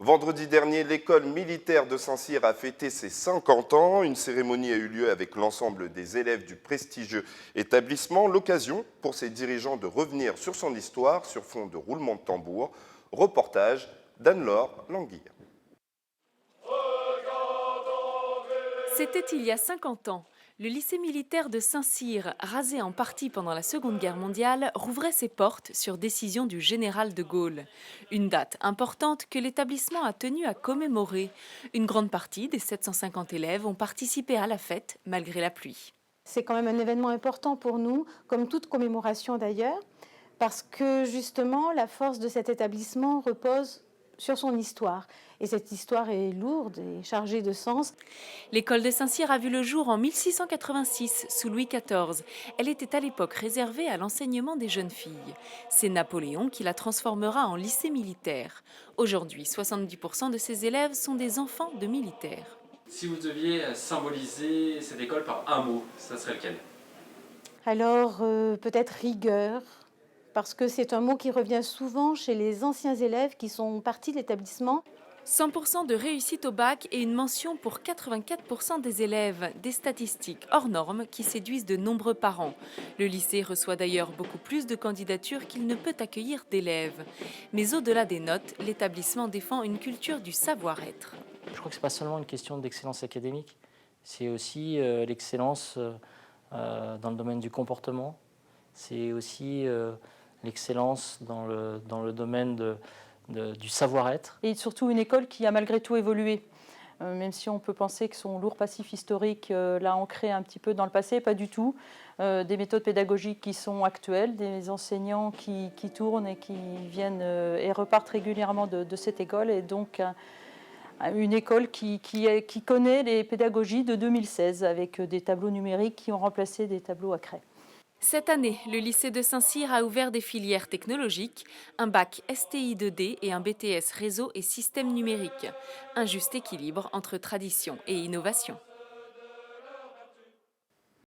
Vendredi dernier, l'école militaire de Saint-Cyr a fêté ses 50 ans. Une cérémonie a eu lieu avec l'ensemble des élèves du prestigieux établissement. L'occasion pour ses dirigeants de revenir sur son histoire sur fond de roulement de tambour. Reportage d'Anne-Laure Languille. C'était il y a 50 ans. Le lycée militaire de Saint-Cyr, rasé en partie pendant la Seconde Guerre mondiale, rouvrait ses portes sur décision du général de Gaulle. Une date importante que l'établissement a tenu à commémorer. Une grande partie des 750 élèves ont participé à la fête malgré la pluie. C'est quand même un événement important pour nous, comme toute commémoration d'ailleurs, parce que justement la force de cet établissement repose sur son histoire. Et cette histoire est lourde et chargée de sens. L'école de Saint-Cyr a vu le jour en 1686 sous Louis XIV. Elle était à l'époque réservée à l'enseignement des jeunes filles. C'est Napoléon qui la transformera en lycée militaire. Aujourd'hui, 70% de ses élèves sont des enfants de militaires. Si vous deviez symboliser cette école par un mot, ça serait lequel? Alors peut-être rigueur, parce que c'est un mot qui revient souvent chez les anciens élèves qui sont partis de l'établissement. 100% de réussite au bac et une mention pour 84% des élèves, des statistiques hors normes qui séduisent de nombreux parents. Le lycée reçoit d'ailleurs beaucoup plus de candidatures qu'il ne peut accueillir d'élèves. Mais au-delà des notes, l'établissement défend une culture du savoir-être. Je crois que ce n'est pas seulement une question d'excellence académique, c'est aussi l'excellence dans le domaine du comportement, c'est aussi l'excellence dans le domaine du savoir-être. Et surtout une école qui a malgré tout évolué. Même si on peut penser que son lourd passif historique l'a ancré un petit peu dans le passé, pas du tout. Des méthodes pédagogiques qui sont actuelles, des enseignants qui tournent et qui viennent et repartent régulièrement de cette école. Et donc une école qui connaît les pédagogies de 2016 avec des tableaux numériques qui ont remplacé des tableaux à craie. Cette année, le lycée de Saint-Cyr a ouvert des filières technologiques, un bac STI 2D et un BTS réseau et systèmes numériques. Un juste équilibre entre tradition et innovation.